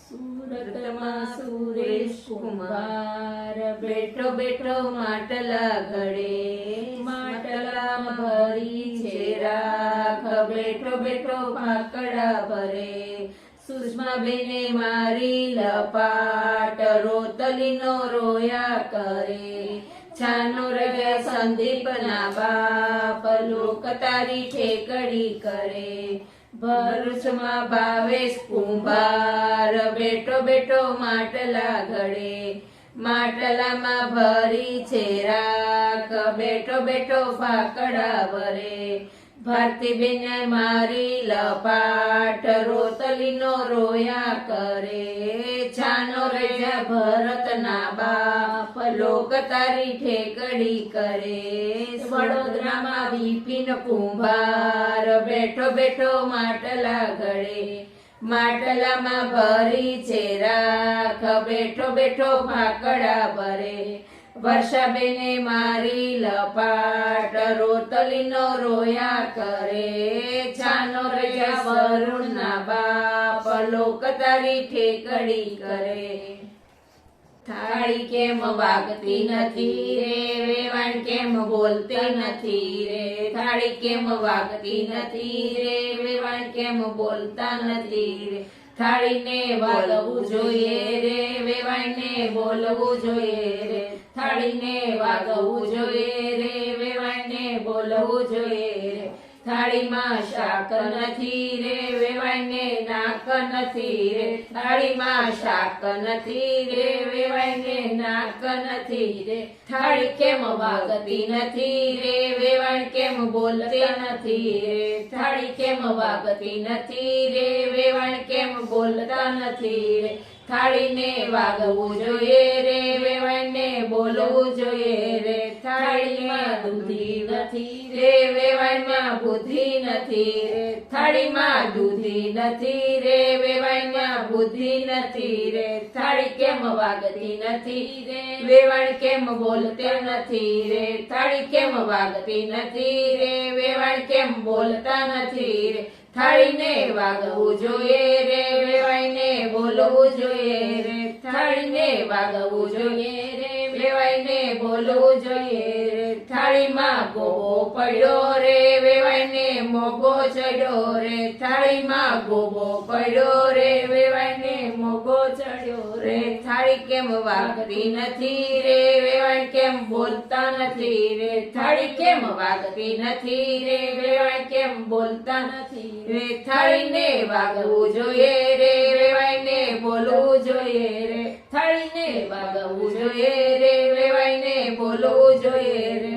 સુરતમાં સુરેશ કુમાર બેઠો બેઠો માટલા ઘડે, માટલામાં ભરી છે રાખ, બેઠો બેઠો ભાકડા ભરે. સુષ્માબેને મારી લપાટ, રોતલીનો રોયા કરે. છાનો રે સંદીપના બાપ, લોક તારી ઠેકડી કરે. ભરૂચમાં ભાવેશ કુંભાર બેઠો બેઠો માટલા ઘડે, માટલામાં ભરી છે રાખ, બેઠો બેઠો ભાકડા ભરે. ભારતીબેન મારી લપાટ, રોતલીનો રોયા કરે. છાનો રજા ભરતના બાપ, લોક તારી ઠેકડી કરે. વડોદરામાં વિપિન કુંભાર બેઠો બેઠો માટલા ઘડે, માટલામાં ભરી છે રાખ, બેઠો બેઠો ભાકડા ભરે. વર્ષાબેને મારી લપાટ, રોતલીનો રોયા કરે. છાનો રજા વરુણના બાપ, લોક તારી ઠેકડી કરે. થાળી કેમ વાગતી નથી રે, વેવાણ કેમ બોલતી નથી રે. થાળી કેમ વાગતી નથી રે, વેવાણ કેમ બોલતા નથી રે. થાળીને વાગવું જોઈએ રે, વેવાઈને બોલવું જોઈએ રે. થાળીને વાગવું જોઈએ રે, વેવાઈને બોલવું જોઈએ રે. થાળીમાં શાક નથી રે, વેવાઈને નાક નથી રે. થાળીમાં શાક નથી રે, વેવાઈને નાક નથી રે. થાળી કેમ વાગતી નથી રે, વેવાણ કેમ બોલતી નથી રે. થાળી કેમ વાગતી નથી રે, વેવાણ કેમ બોલતા નથી રે. થાળીને વાગવું જોઈએ રે, વેવાઈને બોલવું જોઈએ રે. થાળીમાં દૂધી નથી રે, વેવાઈમાં બુદ્ધિ નથી રે. થાળીમાં દૂધી નથી રે, વેવાઈમાં બુદ્ધિ નથી રે. થાળી કેમ વાગતી નથી રે, વેવાણ કેમ બોલતે નથી રે. થાળી કેમ વાગતી નથી રે, વેવાણ કેમ બોલતા નથી રે. થાળીને વાગવું જોઈએ રે, વેવાઈને બોલવું જોઈએ રે. થાળીને વાગવું જોઈએ રે, વેવાઈને બોલવું જોઈએ રે. થાળીમાં ગોબો પડ્યો રે, વેવાઈને મોગો ચડ્યો રે. થાળીમાં ગોબો પડ્યો રે, વેવાઈને મોગો ચડ્યો રે. થાળી કેમ વાગતી નથી રે, વેવાણ કેમ બોલતા નથી રે. થાળી કેમ વાગતી નથી રે, વેવાણ કેમ બોલતા નથી રે. થાળીને વાગવું જોઈએ રે, વેવાઈને બોલવું જોઈએ રે. થાળીને વાગવું જોઈએ રે, વેવાઈને બોલવું જોઈએ રે.